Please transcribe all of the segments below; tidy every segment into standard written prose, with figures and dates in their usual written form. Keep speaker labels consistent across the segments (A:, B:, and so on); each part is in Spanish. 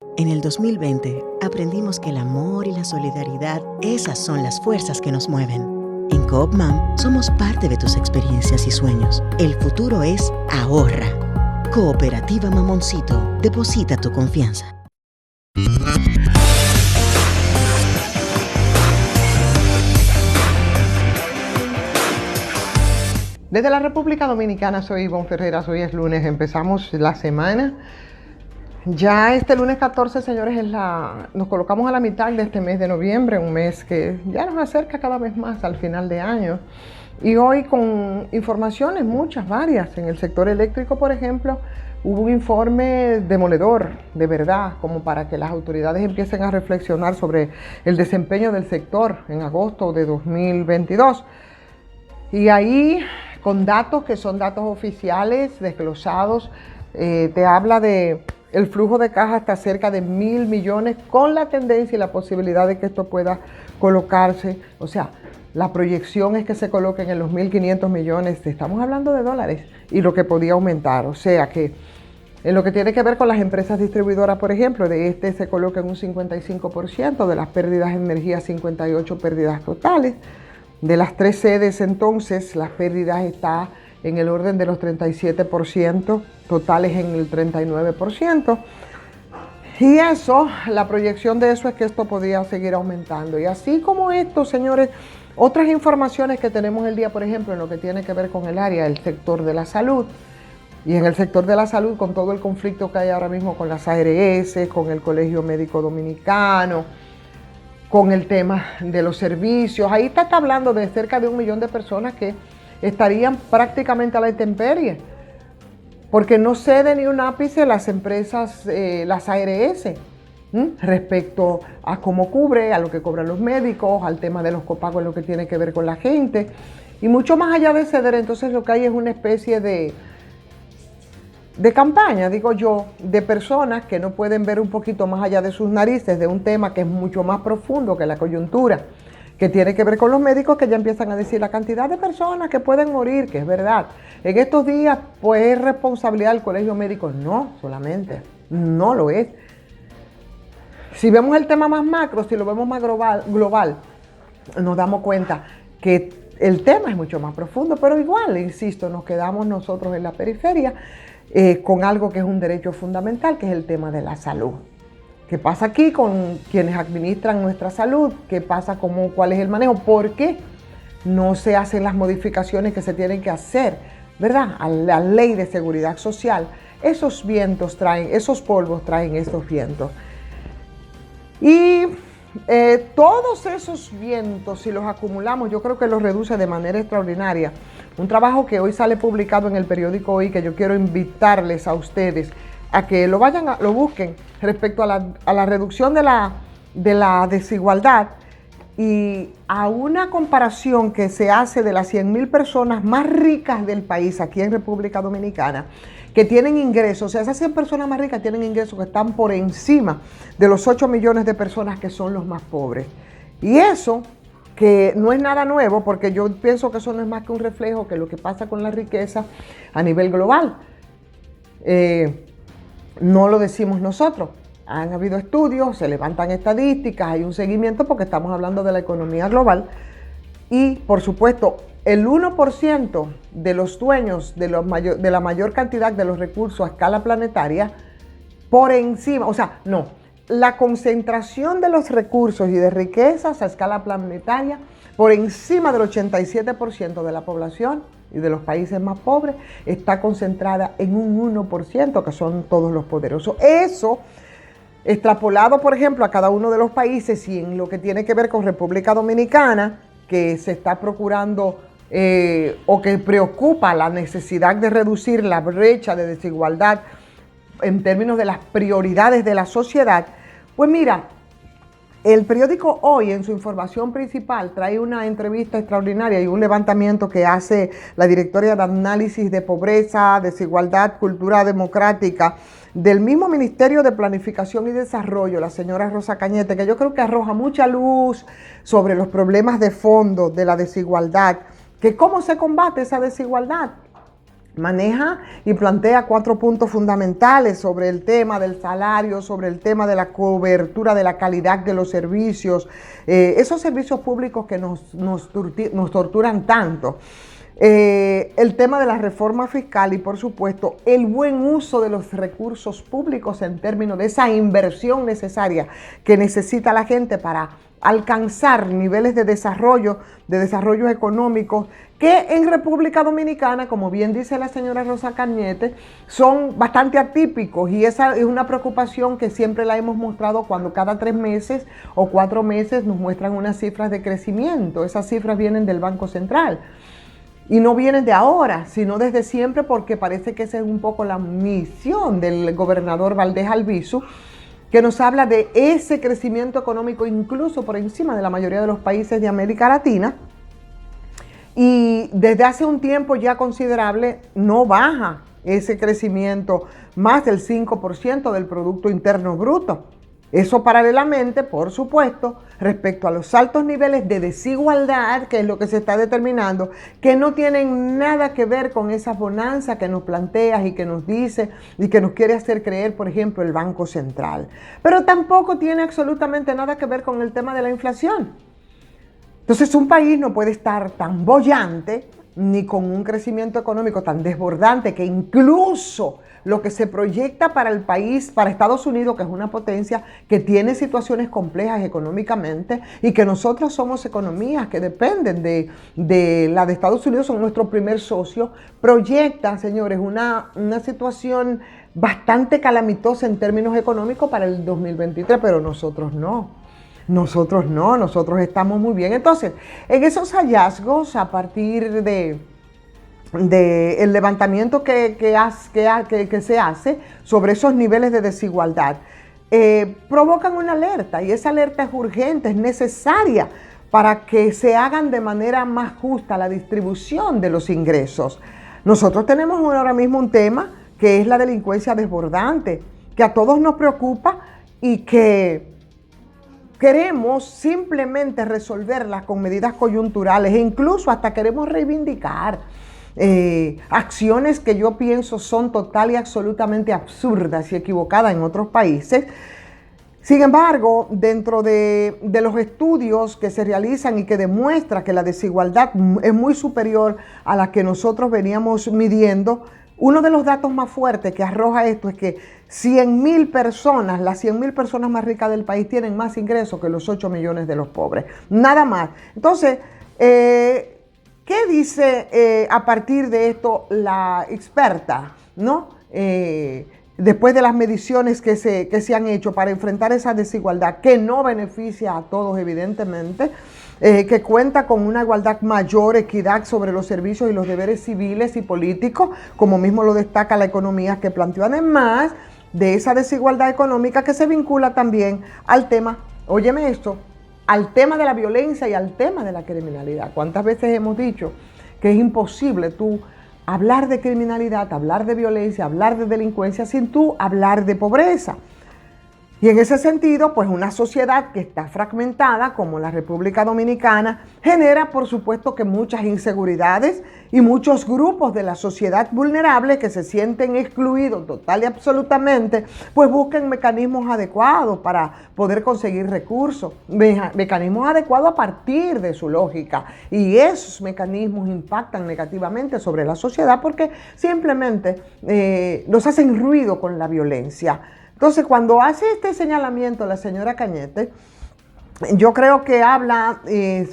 A: En el 2020 aprendimos que el amor y la solidaridad, esas son las fuerzas que nos mueven. En Coop Mam somos parte de tus experiencias y sueños. El futuro es ahorra. Cooperativa Mamoncito, deposita tu confianza.
B: Desde la República Dominicana, soy Ivonne Ferreras. Hoy es lunes, empezamos la semana. Ya este lunes 14, señores, nos colocamos a la mitad de este mes de noviembre, un mes que ya nos acerca cada vez más al final de año. Y hoy con informaciones, muchas, varias. En el sector eléctrico, por ejemplo, hubo un informe demoledor, de verdad, como para que las autoridades empiecen a reflexionar sobre el desempeño del sector en agosto de 2022. Y ahí, con datos que son datos oficiales, desglosados, te habla de el flujo de caja hasta cerca de 1.000 millones, con la tendencia y la posibilidad de que esto pueda colocarse. O sea, la proyección es que se coloquen en los 1.500 millones, estamos hablando de dólares, y lo que podía aumentar. O sea que en lo que tiene que ver con las empresas distribuidoras, por ejemplo, de se coloca en un 55%, de las pérdidas de energía, 58 pérdidas totales. De las 3 sedes, entonces, las pérdidas están en el orden de los 37%, totales en el 39%. Y eso, la proyección de eso es que esto podría seguir aumentando. Y así como esto, señores, otras informaciones que tenemos el día, por ejemplo, en lo que tiene que ver con el área del sector de la salud. Y en el sector de la salud, con todo el conflicto que hay ahora mismo con las ARS, con el Colegio Médico Dominicano, con el tema de los servicios. Ahí está hablando de cerca de 1 millón de personas que estarían prácticamente a la intemperie, porque no cede ni un ápice las empresas, las ARS, respecto a cómo cubre, a lo que cobran los médicos, al tema de los copagos, lo que tiene que ver con la gente. Y mucho más allá de ceder, entonces lo que hay es una especie de campaña, digo yo, de personas que no pueden ver un poquito más allá de sus narices de un tema que es mucho más profundo que la coyuntura, que tiene que ver con los médicos, que ya empiezan a decir la cantidad de personas que pueden morir, que es verdad. En estos días, pues es responsabilidad del colegio médico. No, solamente, no lo es. Si vemos el tema más macro, si lo vemos más global, nos damos cuenta que el tema es mucho más profundo, pero igual, insisto, nos quedamos nosotros en la periferia, con algo que es un derecho fundamental, que es el tema de la salud. ¿Qué pasa aquí con quienes administran nuestra salud? ¿Qué pasa con cuál es el manejo? ¿Por qué no se hacen las modificaciones que se tienen que hacer, verdad? A la ley de seguridad social. Esos vientos traen, esos polvos traen esos vientos. Y todos esos vientos, si los acumulamos, yo creo que los reduce de manera extraordinaria. Un trabajo que hoy sale publicado en el periódico Hoy, que yo quiero invitarles a ustedes a que lo busquen respecto a la reducción de la desigualdad, y a una comparación que se hace de las 100,000 personas más ricas del país aquí en República Dominicana, que tienen ingresos. O sea, esas 100 personas más ricas tienen ingresos que están por encima de los 8 millones de personas que son los más pobres. Y eso, que no es nada nuevo, porque yo pienso que eso no es más que un reflejo de lo que pasa con la riqueza a nivel global. No lo decimos nosotros. Han habido estudios, se levantan estadísticas, hay un seguimiento, porque estamos hablando de la economía global. Y, por supuesto, el 1% de los dueños de la mayor cantidad de los recursos a escala planetaria, por encima, o sea, no, la concentración de los recursos y de riquezas a escala planetaria, por encima del 87% de la población y de los países más pobres, está concentrada en un 1%, que son todos los poderosos. Eso, extrapolado, por ejemplo, a cada uno de los países, y en lo que tiene que ver con República Dominicana, que se está procurando o que preocupa la necesidad de reducir la brecha de desigualdad en términos de las prioridades de la sociedad, pues mira, el periódico Hoy, en su información principal, trae una entrevista extraordinaria y un levantamiento que hace la directora de Análisis de Pobreza, Desigualdad, Cultura Democrática del mismo Ministerio de Planificación y Desarrollo, la señora Rosa Cañete, que yo creo que arroja mucha luz sobre los problemas de fondo de la desigualdad, que cómo se combate esa desigualdad. maneja y plantea 4 puntos fundamentales sobre el tema del salario, sobre el tema de la cobertura de la calidad de los servicios, esos servicios públicos que nos torturan tanto. El tema de la reforma fiscal y, por supuesto, el buen uso de los recursos públicos en términos de esa inversión necesaria que necesita la gente para alcanzar niveles de desarrollo económico que en República Dominicana, como bien dice la señora Rosa Cañete, son bastante atípicos, y esa es una preocupación que siempre la hemos mostrado cuando cada 3 meses o 4 meses nos muestran unas cifras de crecimiento. Esas cifras vienen del Banco Central. Y no vienen de ahora, sino desde siempre, porque parece que esa es un poco la misión del gobernador Valdés Albizu, que nos habla de ese crecimiento económico incluso por encima de la mayoría de los países de América Latina. Y desde hace un tiempo ya considerable no baja ese crecimiento más del 5% del Producto Interno Bruto. Eso paralelamente, por supuesto, respecto a los altos niveles de desigualdad, que es lo que se está determinando, que no tienen nada que ver con esa bonanza que nos planteas y que nos dice y que nos quiere hacer creer, por ejemplo, el Banco Central. Pero tampoco tiene absolutamente nada que ver con el tema de la inflación. Entonces, un país no puede estar tan boyante ni con un crecimiento económico tan desbordante que incluso lo que se proyecta para el país, para Estados Unidos, que es una potencia que tiene situaciones complejas económicamente y que nosotros somos economías que dependen de la de Estados Unidos, son nuestro primer socio, proyecta, señores, una situación bastante calamitosa en términos económicos para el 2023, pero nosotros no. Nosotros estamos muy bien. Entonces, en esos hallazgos, a partir de el levantamiento que se hace sobre esos niveles de desigualdad, provocan una alerta, y esa alerta es urgente, es necesaria para que se hagan de manera más justa la distribución de los ingresos. Nosotros tenemos ahora mismo un tema que es la delincuencia desbordante, que a todos nos preocupa y que queremos simplemente resolverla con medidas coyunturales, e incluso hasta queremos reivindicar acciones que yo pienso son total y absolutamente absurdas y equivocadas en otros países. Sin embargo, dentro de los estudios que se realizan y que demuestra que la desigualdad es muy superior a la que nosotros veníamos midiendo, uno de los datos más fuertes que arroja esto es que 100.000 personas, las 100.000 personas más ricas del país tienen más ingresos que los 8 millones de los pobres. Nada más. Entonces, ¿qué dice a partir de esto la experta, ¿no? Después de las mediciones que se han hecho para enfrentar esa desigualdad que no beneficia a todos, evidentemente, que cuenta con una igualdad mayor, equidad sobre los servicios y los deberes civiles y políticos, como mismo lo destaca la economía que planteó, además de esa desigualdad económica que se vincula también al tema, óyeme esto, al tema de la violencia y al tema de la criminalidad. ¿Cuántas veces hemos dicho que es imposible tú hablar de criminalidad, hablar de violencia, hablar de delincuencia sin tú hablar de pobreza? Y en ese sentido, pues una sociedad que está fragmentada, como la República Dominicana, genera, por supuesto, que muchas inseguridades y muchos grupos de la sociedad vulnerables que se sienten excluidos total y absolutamente, pues buscan mecanismos adecuados para poder conseguir recursos, mecanismos adecuados a partir de su lógica. Y esos mecanismos impactan negativamente sobre la sociedad porque simplemente nos hacen ruido con la violencia. Entonces, cuando hace este señalamiento la señora Cañete, yo creo que habla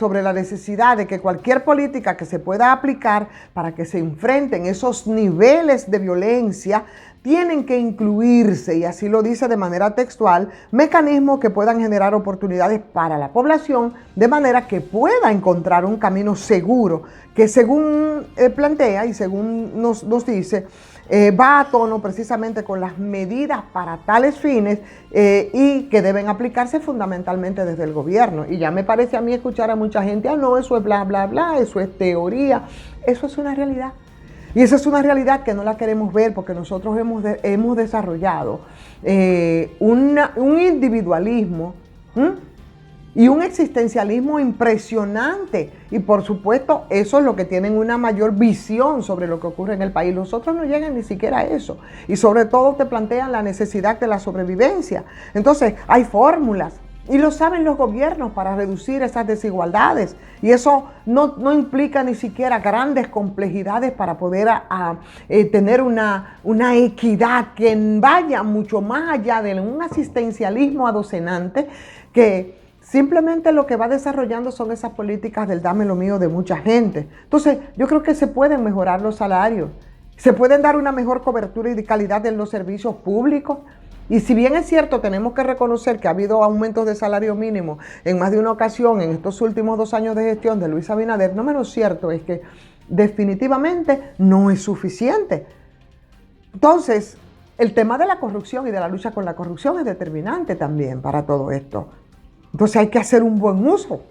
B: sobre la necesidad de que cualquier política que se pueda aplicar para que se enfrenten esos niveles de violencia tienen que incluirse, y así lo dice de manera textual, mecanismos que puedan generar oportunidades para la población de manera que pueda encontrar un camino seguro, que según plantea y según nos dice, va a tono precisamente con las medidas para tales fines y que deben aplicarse fundamentalmente desde el gobierno. Y ya me parece a mí escuchar a mucha gente, no, eso es bla, bla, bla, eso es teoría. Eso es una realidad. Y esa es una realidad que no la queremos ver porque nosotros hemos desarrollado un individualismo y un existencialismo impresionante. Y por supuesto, eso es lo que tienen una mayor visión sobre lo que ocurre en el país. Los otros no llegan ni siquiera a eso. Y sobre todo te plantean la necesidad de la sobrevivencia. Entonces, hay fórmulas. Y lo saben los gobiernos para reducir esas desigualdades. Y eso no implica ni siquiera grandes complejidades para poder tener una equidad que vaya mucho más allá de un asistencialismo adocenante que simplemente lo que va desarrollando son esas políticas del dame lo mío de mucha gente. Entonces, yo creo que se pueden mejorar los salarios, se pueden dar una mejor cobertura y calidad en los servicios públicos. Y si bien es cierto, tenemos que reconocer que ha habido aumentos de salario mínimo en más de una ocasión en estos últimos 2 años de gestión de Luis Abinader, no menos cierto es que definitivamente no es suficiente. Entonces, el tema de la corrupción y de la lucha con la corrupción es determinante también para todo esto. Entonces hay que hacer un buen uso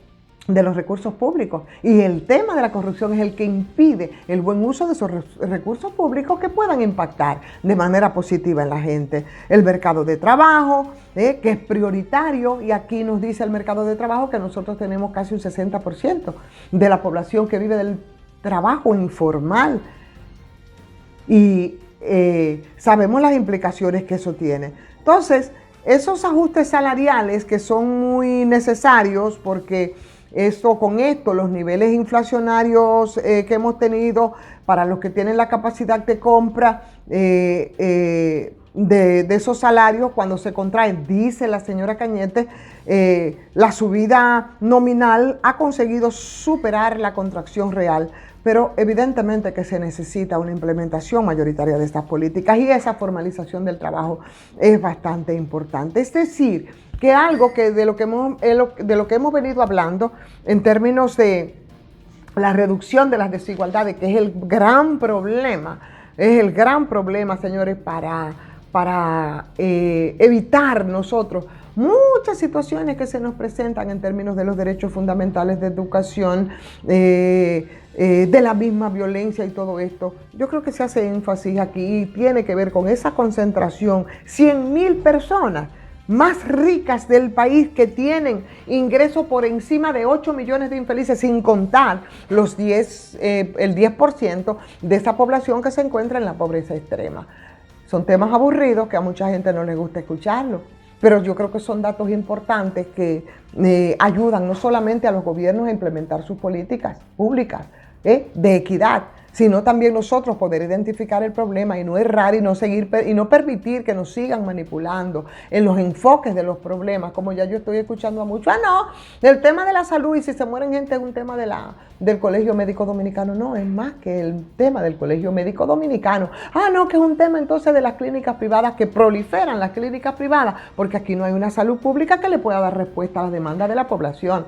B: de los recursos públicos. Y el tema de la corrupción es el que impide el buen uso de esos recursos públicos que puedan impactar de manera positiva en la gente. El mercado de trabajo, que es prioritario, y aquí nos dice el mercado de trabajo que nosotros tenemos casi un 60% de la población que vive del trabajo informal. Y sabemos las implicaciones que eso tiene. Entonces, esos ajustes salariales que son muy necesarios porque con esto, los niveles inflacionarios que hemos tenido para los que tienen la capacidad de compra de esos salarios, cuando se contraen, dice la señora Cañete, la subida nominal ha conseguido superar la contracción real, pero evidentemente que se necesita una implementación mayoritaria de estas políticas y esa formalización del trabajo es bastante importante. Es decir, que algo que de lo que hemos venido hablando en términos de la reducción de las desigualdades, que es el gran problema, señores, para evitar nosotros muchas situaciones que se nos presentan en términos de los derechos fundamentales de educación, de la misma violencia y todo esto. Yo creo que se hace énfasis aquí y tiene que ver con esa concentración, 100.000 personas más ricas del país que tienen ingresos por encima de 8 millones de infelices, sin contar el 10% de esa población que se encuentra en la pobreza extrema. Son temas aburridos que a mucha gente no les gusta escucharlo, pero yo creo que son datos importantes que ayudan no solamente a los gobiernos a implementar sus políticas públicas de equidad, sino también nosotros poder identificar el problema y no errar y no permitir que nos sigan manipulando en los enfoques de los problemas, como ya yo estoy escuchando a muchos. El tema de la salud y si se mueren gente es un tema del Colegio Médico Dominicano. No, es más que el tema del Colegio Médico Dominicano. Que es un tema entonces de las clínicas privadas, que proliferan las clínicas privadas, porque aquí no hay una salud pública que le pueda dar respuesta a las demandas de la población.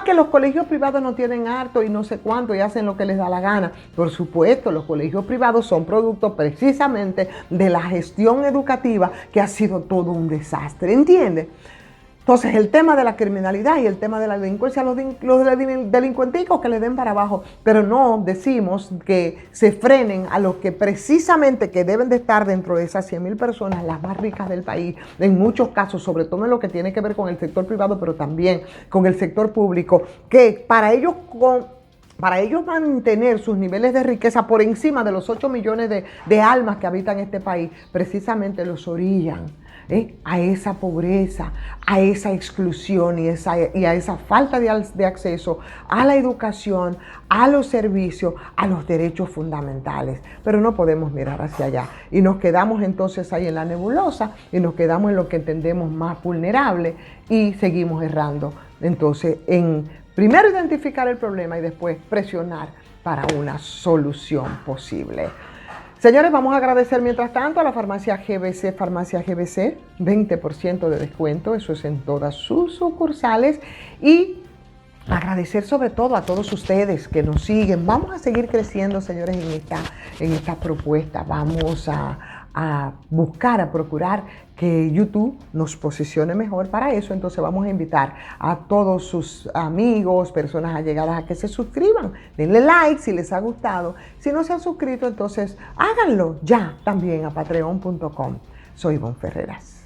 B: Que los colegios privados no tienen harto y no sé cuánto y hacen lo que les da la gana. Por supuesto, los colegios privados son producto precisamente de la gestión educativa que ha sido todo un desastre, ¿entiendes? Entonces, el tema de la criminalidad y el tema de la delincuencia, los delincuenticos que les den para abajo, pero no decimos que se frenen a los que precisamente que deben de estar dentro de esas 100.000 personas, las más ricas del país, en muchos casos, sobre todo en lo que tiene que ver con el sector privado, pero también con el sector público, que para ellos mantener sus niveles de riqueza por encima de los 8 millones de almas que habitan este país, precisamente los orillan a esa pobreza, a esa exclusión y a esa falta de acceso a la educación, a los servicios, a los derechos fundamentales. Pero no podemos mirar hacia allá y nos quedamos entonces ahí en la nebulosa y nos quedamos en lo que entendemos más vulnerable y seguimos errando. Entonces, primero identificar el problema y después presionar para una solución posible. Señores, vamos a agradecer mientras tanto a la farmacia GBC, 20% de descuento, eso es en todas sus sucursales, y agradecer sobre todo a todos ustedes que nos siguen. Vamos a seguir creciendo, señores, en esta propuesta. Vamos a buscar, a procurar que YouTube nos posicione mejor para eso. Entonces vamos a invitar a todos sus amigos, personas allegadas a que se suscriban. Denle like si les ha gustado. Si no se han suscrito, entonces háganlo ya también a patreon.com. Soy Ivonne Ferreras.